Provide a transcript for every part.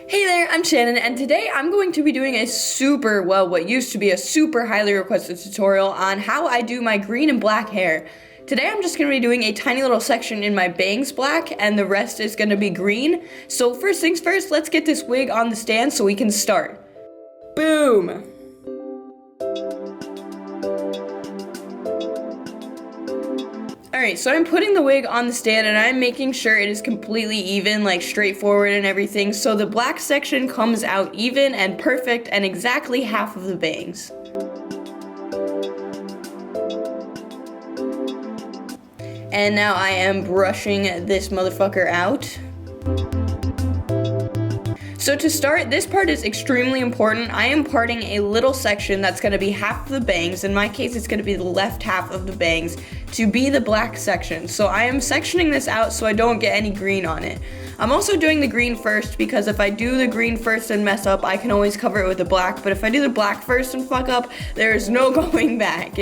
Hey there, I'm Shannon, and today I'm going to be doing what used to be a super highly requested tutorial on how I do my green and black hair. Today I'm just going to be doing a tiny little section in my bangs black, and the rest is going to be green. So first things first, let's get this wig on the stand so we can start. Boom! Alright, so I'm putting the wig on the stand and I'm making sure it is completely even, like straightforward and everything, so the black section comes out even and perfect and exactly half of the bangs. And now I am brushing this motherfucker out. So to start, this part is extremely important. I am parting a little section that's going to be half of the bangs. In my case, it's going to be the left half of the bangs to be the black section. So I am sectioning this out so I don't get any green on it. I'm also doing the green first because if I do the green first and mess up, I can always cover it with the black. But if I do the black first and fuck up, there is no going back.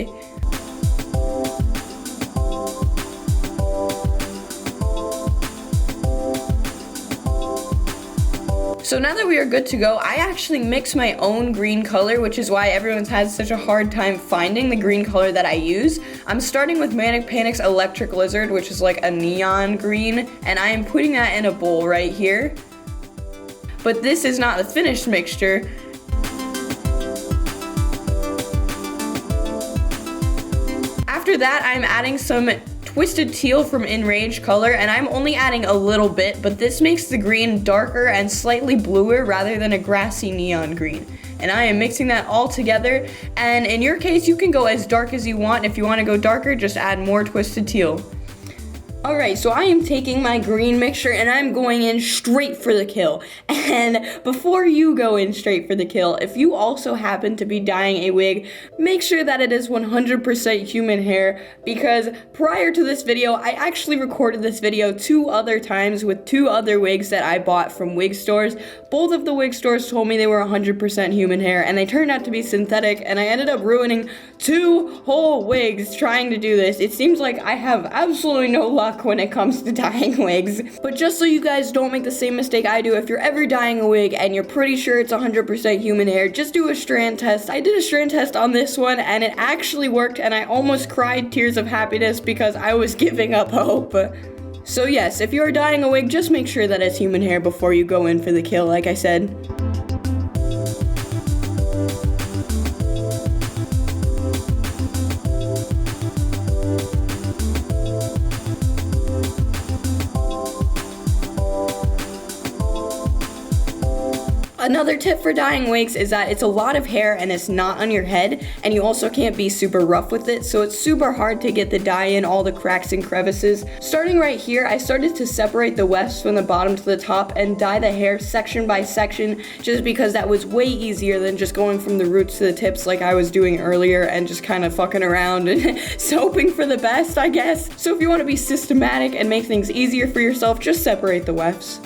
So now that we are good to go, I actually mix my own green color, which is why everyone's had such a hard time finding the green color that I use. I'm starting with Manic Panic's Electric Lizard, which is like a neon green, and I am putting that in a bowl right here. But this is not the finished mixture. After that, I'm adding some Twisted Teal from Enrage color, and I'm only adding a little bit, but this makes the green darker and slightly bluer rather than a grassy neon green. And I am mixing that all together, and in your case, you can go as dark as you want. If you want to go darker, just add more Twisted Teal. Alright, so I am taking my green mixture and I'm going in straight for the kill. And before you go in straight for the kill, if you also happen to be dyeing a wig, make sure that it is 100% human hair, because prior to this video, I actually recorded this video 2 other times with 2 other wigs that I bought from wig stores. Both of the wig stores told me they were 100% human hair, and they turned out to be synthetic, and I ended up ruining 2 whole wigs trying to do this. It seems like I have absolutely no luck when it comes to dyeing wigs. But just so you guys don't make the same mistake I do, if you're ever dyeing a wig and you're pretty sure it's 100% human hair, just do a strand test. I did a strand test on this one and it actually worked, and I almost cried tears of happiness because I was giving up hope. So yes, if you're dyeing a wig, just make sure that it's human hair before you go in for the kill, like I said. Another tip for dyeing wigs is that it's a lot of hair and it's not on your head, and you also can't be super rough with it, so it's super hard to get the dye in all the cracks and crevices. Starting right here, I started to separate the wefts from the bottom to the top and dye the hair section by section, just because that was way easier than just going from the roots to the tips like I was doing earlier and just kind of fucking around and hoping for the best, I guess. So if you want to be systematic and make things easier for yourself, just separate the wefts.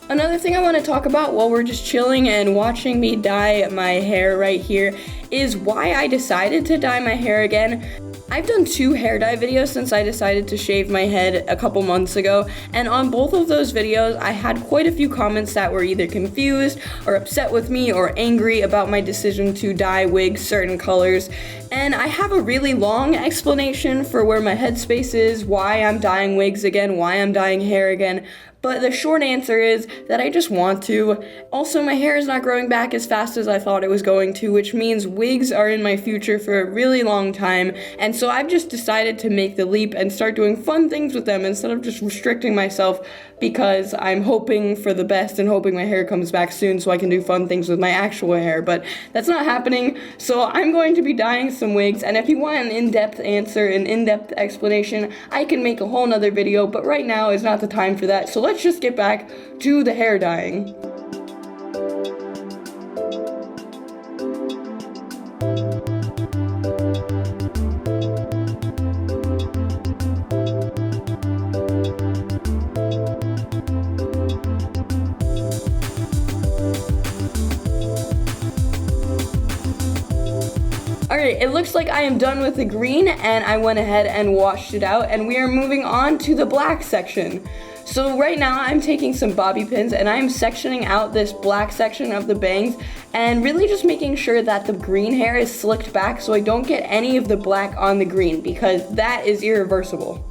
Another thing I want to talk about while we're just chilling and watching me dye my hair right here is why I decided to dye my hair again. I've done 2 hair dye videos since I decided to shave my head a couple months ago, and on both of those videos I had quite a few comments that were either confused or upset with me or angry about my decision to dye wigs certain colors. And I have a really long explanation for where my headspace is, why I'm dyeing wigs again, why I'm dyeing hair again. But the short answer is that I just want to. Also, my hair is not growing back as fast as I thought it was going to, which means wigs are in my future for a really long time. And so I've just decided to make the leap and start doing fun things with them instead of just restricting myself, because I'm hoping for the best and hoping my hair comes back soon so I can do fun things with my actual hair. But that's not happening, so I'm going to be dyeing some wigs, and if you want an in-depth answer, an in-depth explanation, I can make a whole nother video, but right now is not the time for that. So let's just get back to the hair dyeing. Alright, it looks like I am done with the green, and I went ahead and washed it out, and we are moving on to the black section. So right now I'm taking some bobby pins and I'm sectioning out this black section of the bangs and really just making sure that the green hair is slicked back so I don't get any of the black on the green, because that is irreversible.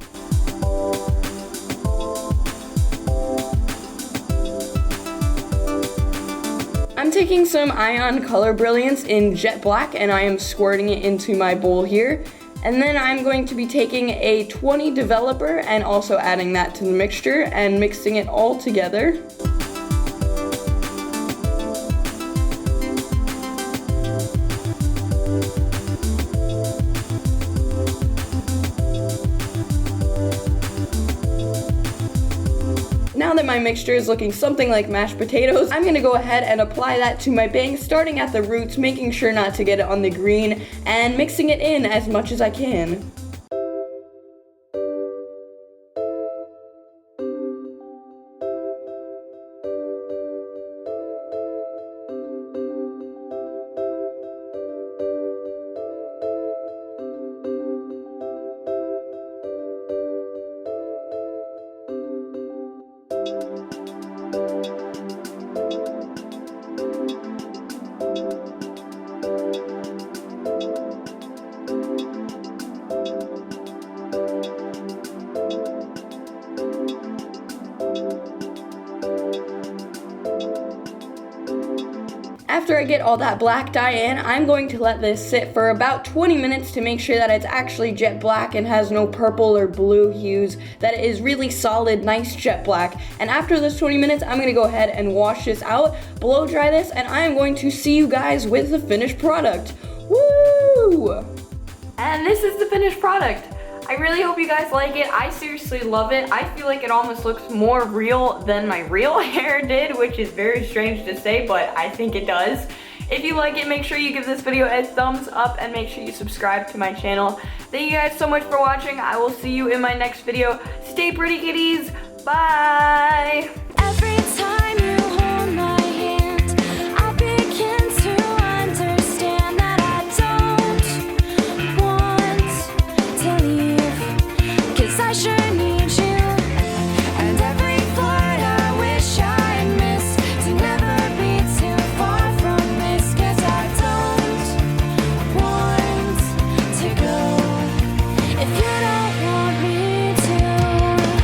I'm taking some Ion Color Brilliance in jet black and I am squirting it into my bowl here. And then I'm going to be taking a 20 developer and also adding that to the mixture and mixing it all together. Now that my mixture is looking something like mashed potatoes, I'm gonna go ahead and apply that to my bangs, starting at the roots, making sure not to get it on the green, and mixing it in as much as I can. After I get all that black dye in, I'm going to let this sit for about 20 minutes to make sure that it's actually jet black and has no purple or blue hues, that it is really solid, nice jet black. And after those 20 minutes, I'm gonna go ahead and wash this out, blow dry this, and I am going to see you guys with the finished product. Woo! And this is the finished product. I really hope you guys like it. I seriously love it. I feel like it almost looks more real than my real hair did, which is very strange to say, but I think it does. If you like it, make sure you give this video a thumbs up and make sure you subscribe to my channel. Thank you guys so much for watching. I will see you in my next video. Stay pretty, kitties. Bye.